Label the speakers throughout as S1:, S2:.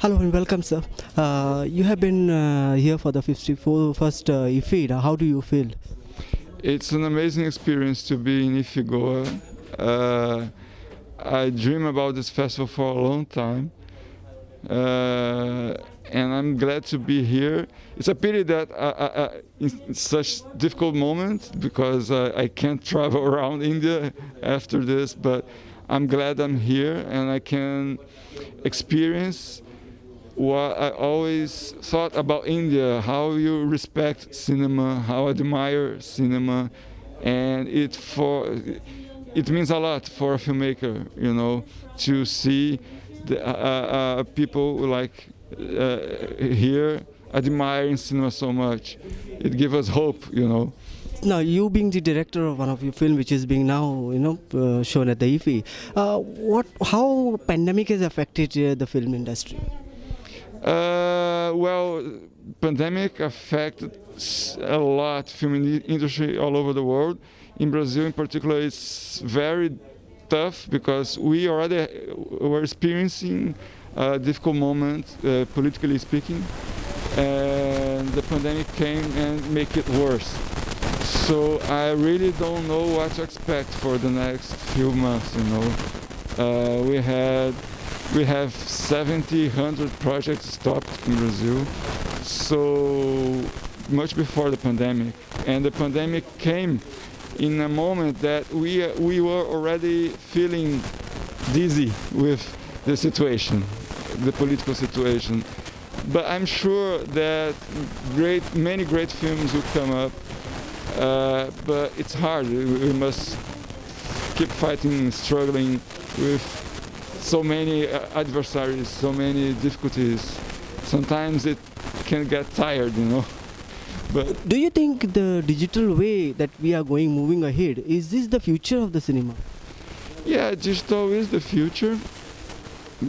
S1: Hello and welcome, sir. You have been here for the 51st IFFI. How do you feel?
S2: It's an amazing experience to be in IFFI Goa. I dream about this festival for a long time, and I'm glad to be here. It's a pity that in such difficult moment because I can't travel around India after this, but I'm glad I'm here and I can experience what I always thought about India, how you respect cinema, how I admire cinema, and it means a lot for a filmmaker, to see the, people like here admiring cinema so much. It gives us hope.
S1: Now, you being the director of one of your film, which is being now, shown at the IFFI, how pandemic has affected the film industry?
S2: Well, pandemic affected a lot film industry all over the world. In Brazil, in particular, it's very tough because we already were experiencing a difficult moment, politically speaking, and the pandemic came and make it worse. So I really don't know what to expect for the next few months. We have 100 projects stopped in Brazil, so much before the pandemic. And the pandemic came in a moment that we were already feeling dizzy with the situation, the political situation. But I'm sure that many great films will come up, but it's hard. We must keep fighting, struggling with so many adversaries, so many difficulties. Sometimes it can get tired, But
S1: do you think the digital way that we are moving ahead, is this the future of the cinema?
S2: Yeah, digital is the future,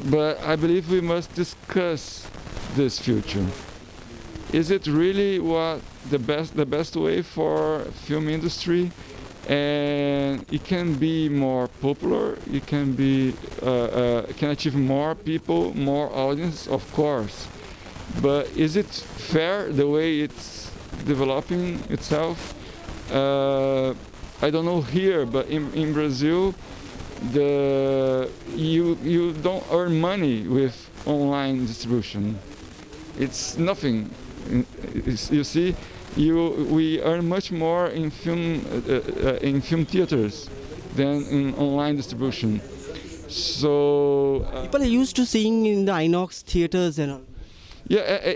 S2: but I believe we must discuss this future. Is it really the best way for film industry? And it can be more popular, it can can achieve more people, more audience, of course. But is it fair the way it's developing itself? I don't know here, but in Brazil, you don't earn money with online distribution. It's nothing. You see. We earn much more in film theaters than in online distribution. So
S1: people are used to seeing in the INOX theaters and all.
S2: Yeah.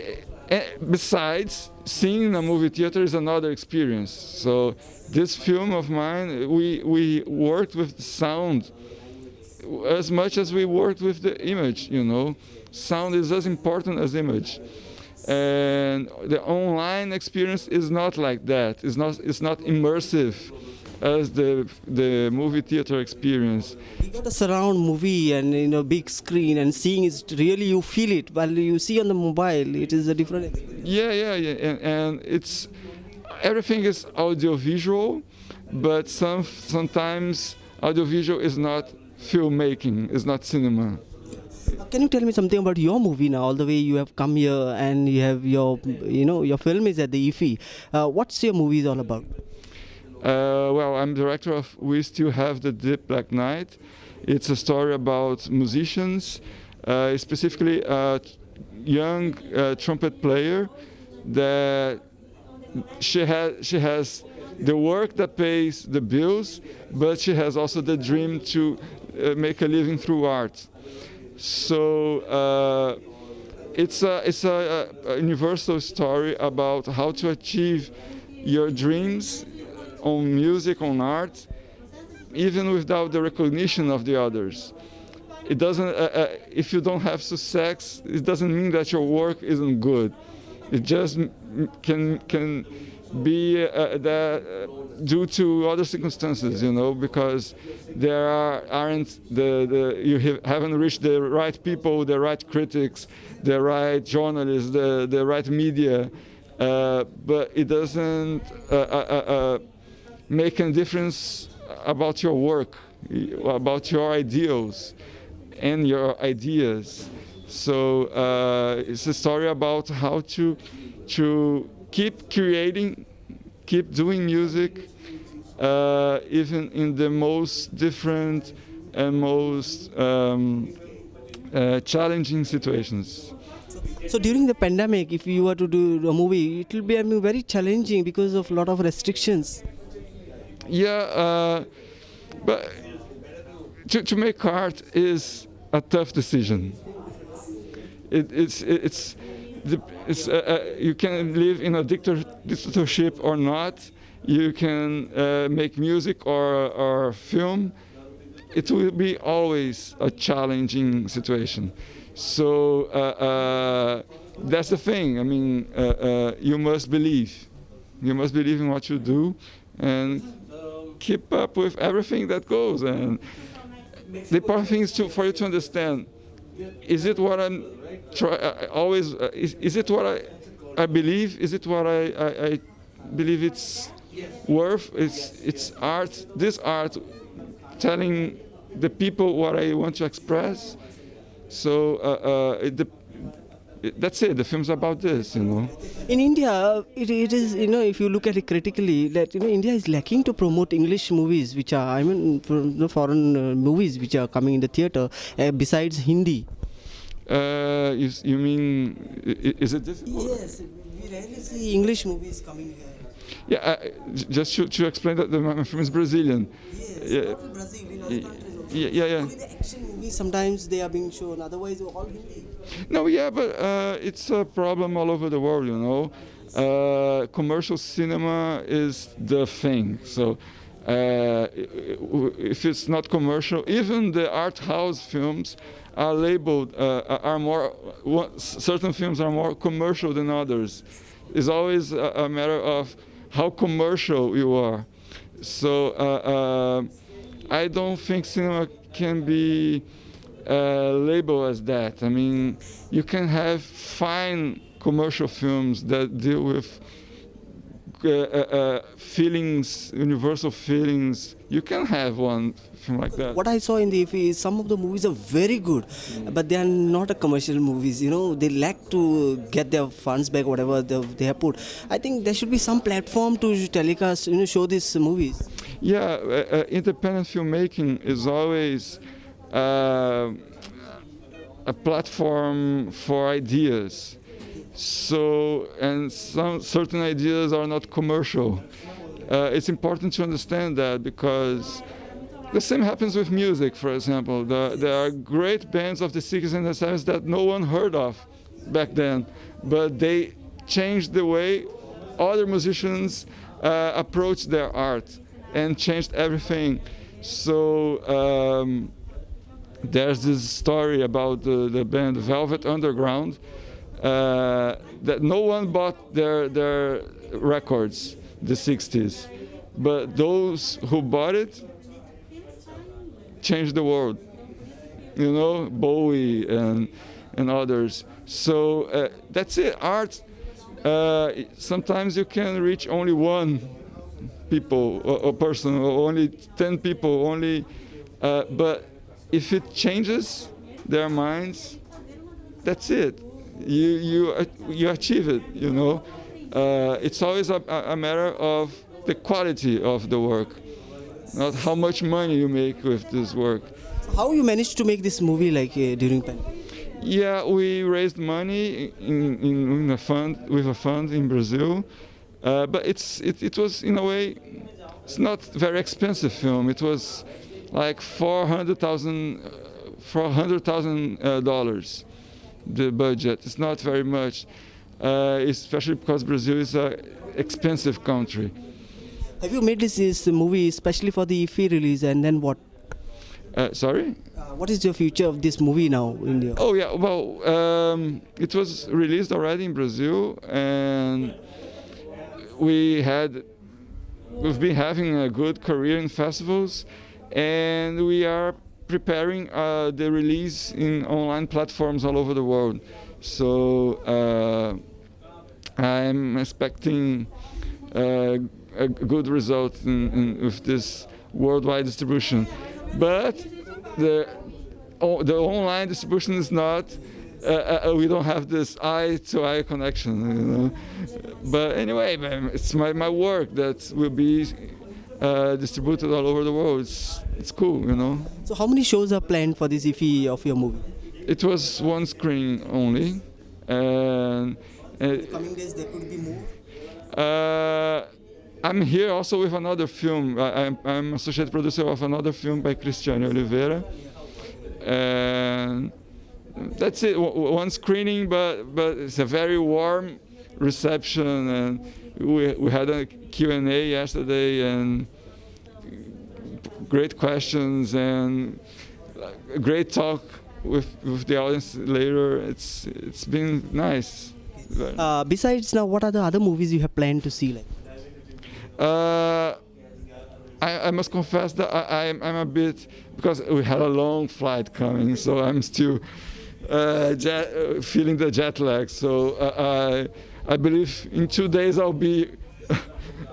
S2: Besides, seeing in a movie theater is another experience. So this film of mine, we worked with the sound as much as we worked with the image. Sound is as important as image. And the online experience is not like that. It's not immersive as the movie theater experience.
S1: You got a surround movie and big screen and seeing is really you feel it. While you see on the mobile, it is a different experience.
S2: Yeah. And it's everything is audiovisual, but sometimes audiovisual is not filmmaking, is not cinema.
S1: Can you tell me something about your movie now? All the way you have come here and you have your film is at the IFFI. What's your movie all about?
S2: Well, I'm director of We Still Have the Deep Black Night. It's a story about musicians, specifically a young trumpet player that she has the work that pays the bills, but she has also the dream to make a living through art. So it's a universal story about how to achieve your dreams on music, on art, even without the recognition of the others. It doesn't. If you don't have success, it doesn't mean that your work isn't good. It just can be due to other circumstances, because there you haven't reached the right people, the right critics, the right journalists, the right media, but it doesn't make a difference about your work, about your ideals and your ideas. So it's a story about how to keep creating, keep doing music, even in the most different and most challenging situations.
S1: So during the pandemic, if you were to do a movie, it will be, I mean, very challenging because of a lot of restrictions.
S2: Yeah, but to make art is a tough decision. You can live in a dictatorship or not. You can make music or film. It will be always a challenging situation. So that's the thing. I mean, you must believe. You must believe in what you do, and keep up with everything that goes. And the important thing is for you to understand: is it what I'm always? Is it what I believe? Is it what I believe it's worth? It's art. This art telling the people what I want to express. So that's it. The film's about this, you know.
S1: In India, it is, you know, if you look at it critically, that, you know, India is lacking to promote English movies, which are, I mean, the foreign movies which are coming in the theatre, besides Hindi.
S2: You mean, is it difficult?
S1: Yes, we rarely see English movies coming here.
S2: Yeah, just to explain that my film is Brazilian.
S1: Yes,
S2: Yeah.
S1: not in Brazil, in other countries also.
S2: Yeah.
S1: Only the action movies sometimes they are being shown, otherwise all Hindi.
S2: No, yeah, but it's a problem all over the world, you know. Commercial cinema is the thing. So if it's not commercial, even the art house films are labeled, certain films are more commercial than others. It's always a matter of how commercial you are. So I don't think cinema can be labeled as that. I mean, you can have fine commercial films that deal with feelings, universal feelings. You can have one film like that.
S1: What I saw in the IFFI is some of the movies are very good, but they are not a commercial movies. You know, they lack to get their funds back, whatever they have put. I think there should be some platform to telecast, you know, show these movies.
S2: Yeah, independent filmmaking is always a platform for ideas. So, and some certain ideas are not commercial. It's important to understand that, because the same happens with music, for example. There are great bands of the 60s and the 70s that no one heard of back then, but they changed the way other musicians approach their art and changed everything. So there's this story about the band Velvet Underground, that no one bought their records, the 60s, but those who bought it changed the world, you know, Bowie and others. So that's it. Art, sometimes you can reach only one people or person, or only 10 people, only, but if it changes their minds, that's it. You achieve it, you know. It's always a matter of the quality of the work, not how much money you make with this work.
S1: How you managed to make this movie like during pandemic?
S2: Yeah, we raised money in a fund, with a fund in Brazil, but it was, in a way, it's not very expensive film. It was like $400,000, the budget. It's not very much, especially because Brazil is an expensive country.
S1: Have you made this movie especially for the IFFI release, and then what?
S2: Sorry?
S1: What is your future of this movie now in India?
S2: Oh yeah, well, it was released already in Brazil, and we've been having a good career in festivals, and we are preparing the release in online platforms all over the world. So I'm expecting a good result with this worldwide distribution. But the online distribution is not we don't have this eye-to-eye connection, you know. But anyway, man, it's my work that will be distributed all over the world. It's cool, you know.
S1: So how many shows are planned for this IFFI of your movie?
S2: It was one screening only, and
S1: Coming days there could be more.
S2: I'm here also with another film. I'm associate producer of another film by Cristiane Oliveira, and that's it. One screening, but it's a very warm reception, and we had a Q&A yesterday, and great questions and a great talk with the audience later. It's been nice.
S1: Besides now, what are the other movies you have planned to see? Like?
S2: I must confess that I'm a bit, because we had a long flight coming, so I'm still feeling the jet lag. So I believe in 2 days I'll be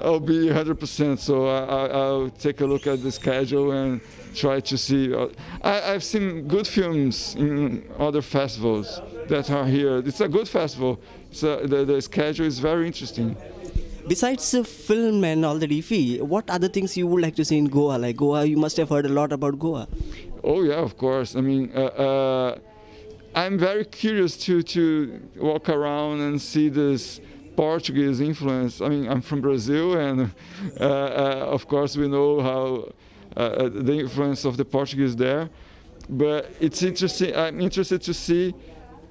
S2: 100%. So I'll take a look at the schedule and try to see. I've seen good films in other festivals that are here. It's a good festival. The schedule is very interesting.
S1: Besides film and all the IFFI, what other things you would like to see in Goa? Like Goa, you must have heard a lot about Goa.
S2: Oh yeah, of course. I mean, I'm very curious to walk around and see this Portuguese influence. I mean, I'm from Brazil, and of course we know how the influence of the Portuguese there. But it's interesting. I'm interested to see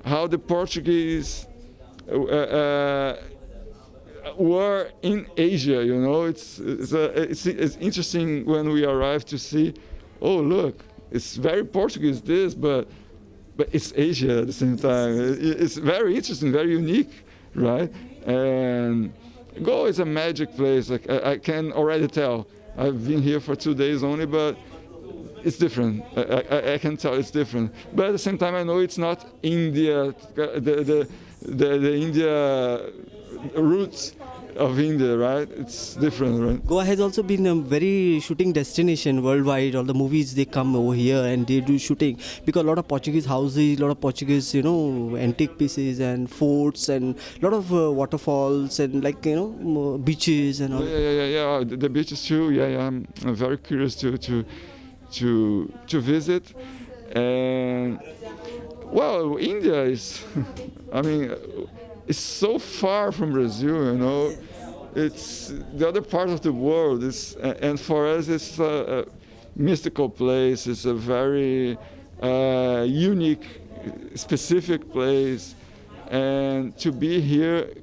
S2: how the Portuguese were in Asia. You know, it's interesting when we arrive to see. Oh, look, it's very Portuguese this, but it's Asia at the same time. It's very interesting, very unique, right? And Goa is a magic place. Like I can already tell. I've been here for 2 days only, but it's different. I can tell it's different. But at the same time, I know it's not India, the India roots of India, right? It's different, right?
S1: Goa has also been a very shooting destination worldwide. All the movies, they come over here and they do shooting, because a lot of Portuguese houses, a lot of Portuguese, antique pieces and forts, and a lot of waterfalls and beaches and all.
S2: Yeah. The beaches too. Yeah. I'm very curious to visit. And well, India is, I mean, it's so far from Brazil, you know. It's the other part of the world. And for us, it's a mystical place. It's a very unique, specific place. And to be here,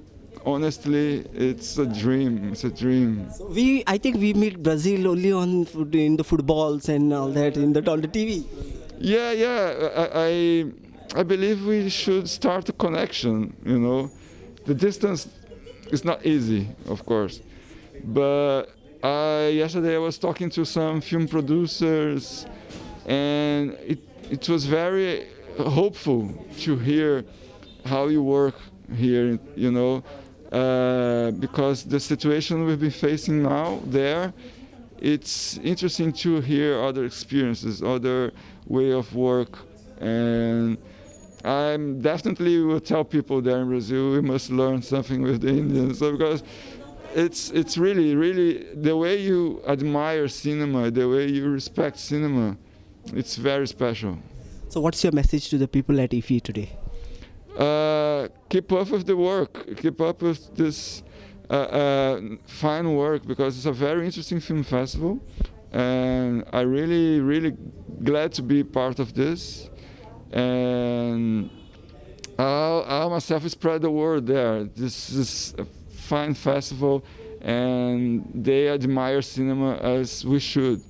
S2: honestly, it's a dream. It's a dream.
S1: So I think we meet Brazil only in the footballs and all that, on the TV.
S2: Yeah. I believe we should start a connection, you know. The distance is not easy, of course. But yesterday I was talking to some film producers, and it was very hopeful to hear how you work here, you know, because the situation we've been facing now there, it's interesting to hear other experiences, other way of work. And I definitely will tell people there in Brazil, we must learn something with the Indians. So because it's really the way you admire cinema, the way you respect cinema, it's very special.
S1: So what's your message to the people at IFFI today?
S2: Keep up with the work. Keep up with this fine work, because it's a very interesting film festival, and I'm really glad to be part of this. And I'll myself spread the word there. This is a fine festival, and they admire cinema as we should.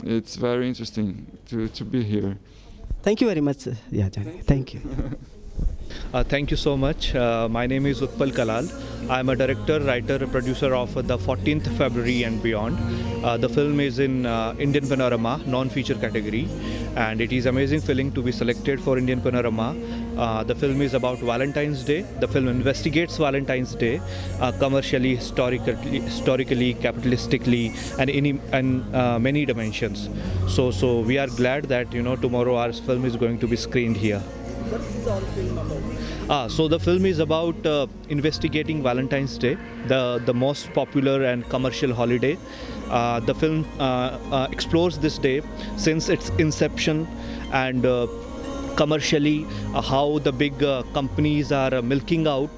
S2: It's very interesting to be here.
S1: Thank you very much, sir. Yeah, Johnny. Thank you.
S3: Thank you so much. My name is Utpal Kalal. I'm a director, writer, producer of the 14th February and Beyond. The film is in Indian Panorama, non-feature category, and it is amazing feeling to be selected for Indian Panorama. The film is about Valentine's Day. The film investigates Valentine's Day commercially, historically, capitalistically, and in many dimensions. So we are glad that tomorrow our film is going to be screened here.
S1: What is this all film about?
S3: So the film is about investigating Valentine's Day, the most popular and commercial holiday. The film explores this day since its inception and commercially how the big companies are milking out,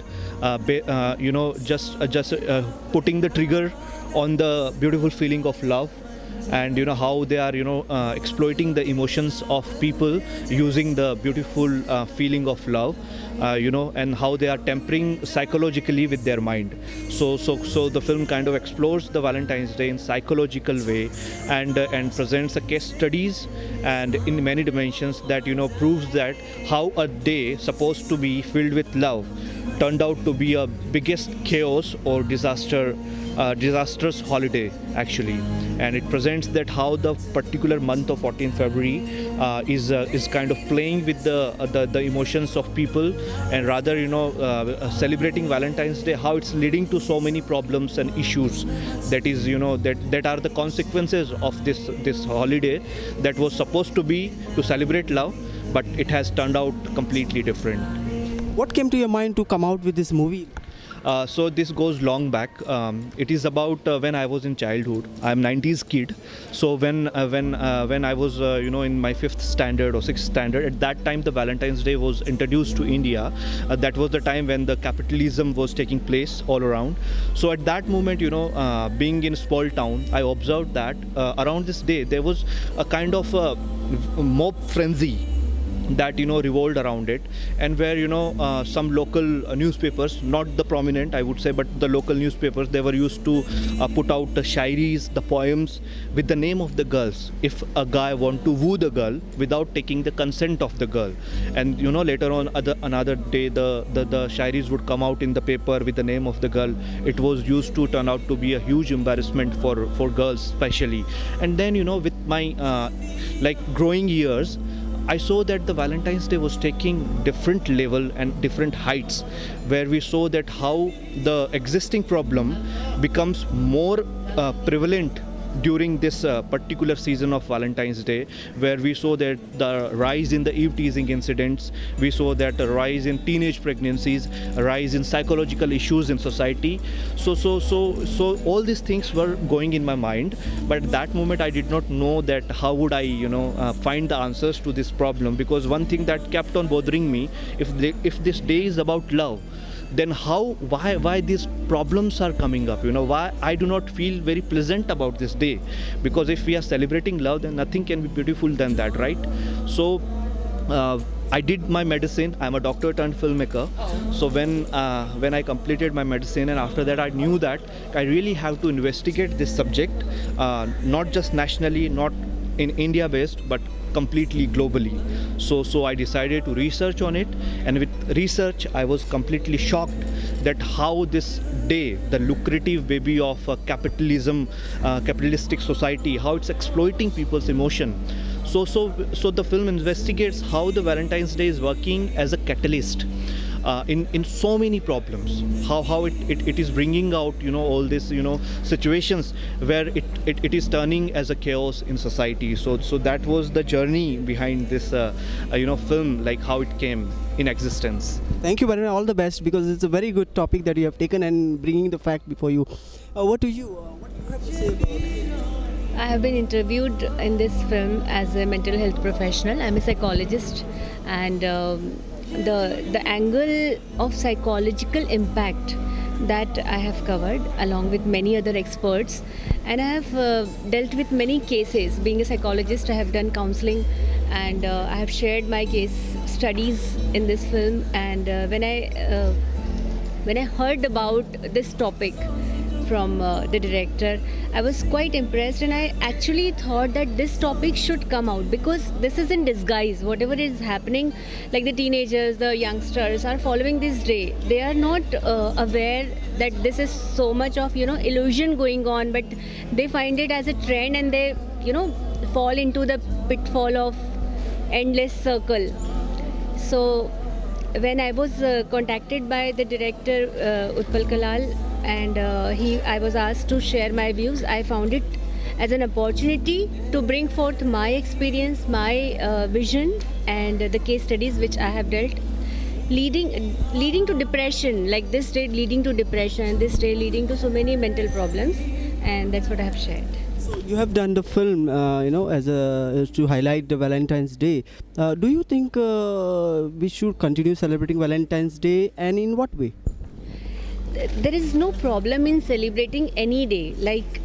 S3: just putting the trigger on the beautiful feeling of love, and how they are exploiting the emotions of people using the beautiful feeling of love, and how they are tempering psychologically with their mind. So the film kind of explores the Valentine's Day in psychological way, and presents a case studies and in many dimensions that proves that how a day supposed to be filled with love turned out to be a biggest chaos or disastrous holiday actually. And it presents that how the particular month of 14th February is kind of playing with the emotions of people, and rather celebrating Valentine's Day, how it's leading to so many problems and issues that is that are the consequences of this holiday that was supposed to be to celebrate love, but it has turned out completely different.
S1: What came to your mind to come out with this movie?
S3: So this goes long back. It is about when I was in childhood. I'm 90s kid. So when I was in my 5th standard or 6th standard, at that time the Valentine's Day was introduced to India. That was the time when the capitalism was taking place all around. So at that moment, being in a small town, I observed that around this day there was a kind of mob frenzy that revolved around it, and where some local newspapers, not the prominent I would say, but the local newspapers, they were used to put out the shairis, the poems with the name of the girls, if a guy want to woo the girl without taking the consent of the girl. And later on another day the shairis would come out in the paper with the name of the girl. It was used to turn out to be a huge embarrassment for girls especially. And then with my growing years, I saw that the Valentine's Day was taking different level and different heights, where we saw that how the existing problem becomes more prevalent during this particular season of Valentine's Day, where we saw that the rise in the eve teasing incidents, we saw that a rise in teenage pregnancies, a rise in psychological issues in society. So all these things were going in my mind, but at that moment I did not know that how would I find the answers to this problem, because one thing that kept on bothering me, if this day is about love, then why these problems are coming up, why I do not feel very pleasant about this day, because if we are celebrating love, then nothing can be beautiful than that, right? So I did my medicine. I'm a doctor turned filmmaker. So when I completed my medicine, and after that I knew that I really have to investigate this subject, not just nationally, not in India based, but completely globally. So I decided to research on it, and with research I was completely shocked that how this day, the lucrative baby of capitalistic society, how it's exploiting people's emotion. So the film investigates how the Valentine's Day is working as a catalyst in so many problems, how it is bringing out all these situations where it is turning as a chaos in society. So that was the journey behind this film, like how it came in existence.
S1: Thank you, Varun. All the best, because it's a very good topic that you have taken and bringing the fact before you. What do you have to say about it?
S4: I have been interviewed in this film as a mental health professional. I'm a psychologist, and the angle of psychological impact that I have covered along with many other experts, and I have dealt with many cases. Being a psychologist, I have done counseling, and I have shared my case studies in this film. And when I heard about this topic from the director, I was quite impressed, and I actually thought that this topic should come out, because this is in disguise. Whatever is happening, like the teenagers, the youngsters are following this day, they are not aware that this is so much of illusion going on, but they find it as a trend, and they fall into the pitfall of endless circle. So when I was contacted by the director Utpal Kalal, and I was asked to share my views, I found it as an opportunity to bring forth my experience, my vision, and the case studies which I have dealt, leading to depression, like this day leading to depression, this day leading to so many mental problems, and that's what I have shared.
S1: So you have done the film, as to highlight the Valentine's Day. Do you think we should continue celebrating Valentine's Day, and in what way?
S4: There is no problem in celebrating any day, like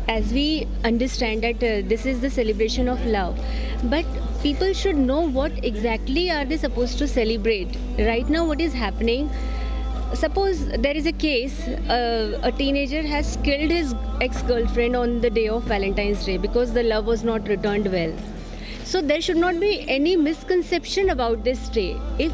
S4: as we understand that this is the celebration of love, but people should know what exactly are they supposed to celebrate. Right now what is happening, suppose there is a case, a teenager has killed his ex-girlfriend on the day of Valentine's Day because the love was not returned well. So there should not be any misconception about this day. If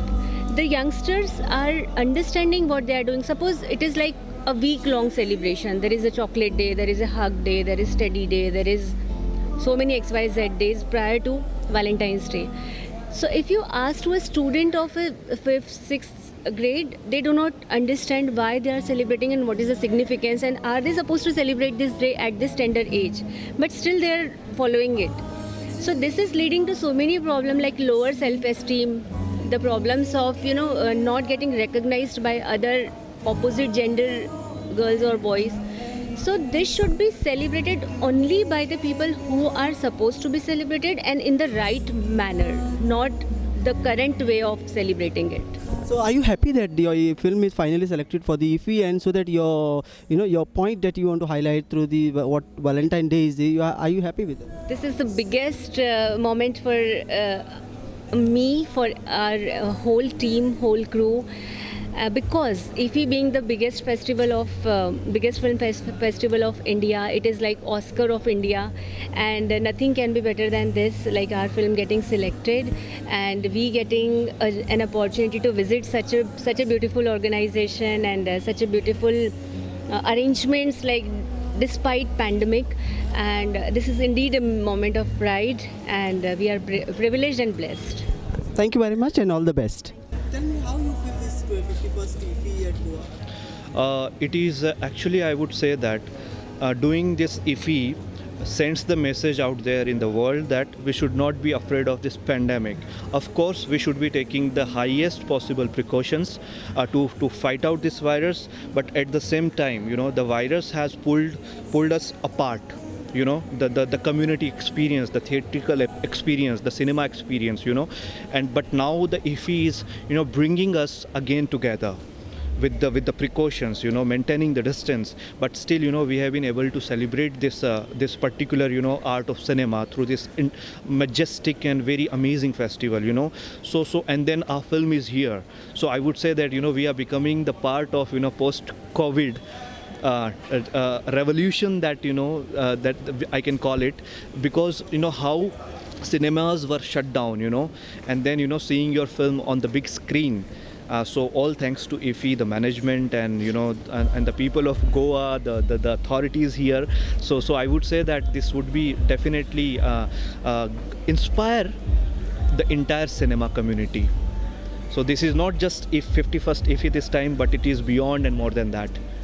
S4: the youngsters are understanding what they are doing, suppose it is like a week-long celebration. There is a chocolate day, there is a hug day, there is teddy day, there is so many XYZ days prior to Valentine's Day. So if you ask to a student of a 5th, 6th grade, they do not understand why they are celebrating and what is the significance, and are they supposed to celebrate this day at this tender age, but still they are following it. So this is leading to so many problems like lower self-esteem, the problems of not getting recognized by other opposite gender girls or boys. So this should be celebrated only by the people who are supposed to be celebrated and in the right manner, not the current way of celebrating it.
S1: So are you happy that your film is finally selected for the IFFI, and so that your point that you want to highlight through the what Valentine Day is, are you happy with it?
S4: This is the biggest moment for me, for our whole team, whole crew. Because IFFI being the biggest film festival of India, it is like Oscar of India, and nothing can be better than this, like our film getting selected and we getting an opportunity to visit such a beautiful organization and such a beautiful arrangements, like despite pandemic, and this is indeed a moment of pride, and we are privileged and blessed.
S1: Thank you very much and all the best. Tell me how you feel this 51st IFFI at Goa.
S3: It is actually, I would say that doing this IFFI sends the message out there in the world that we should not be afraid of this pandemic. Of course, we should be taking the highest possible precautions to fight out this virus, but at the same time, the virus has pulled us apart. The community experience, the theatrical experience, the cinema experience, but now the IFFI is, bringing us again together with the precautions, maintaining the distance, but still, we have been able to celebrate this particular, art of cinema through this majestic and very amazing festival, So and then our film is here. So I would say that, we are becoming the part of, post-COVID revolution that that I can call it, because how cinemas were shut down, and then seeing your film on the big screen. So all thanks to IFFI, the management, and and the people of Goa, the authorities here. So I would say that this would be definitely inspire the entire cinema community. So this is not just 51st IFFI this time, but it is beyond and more than that.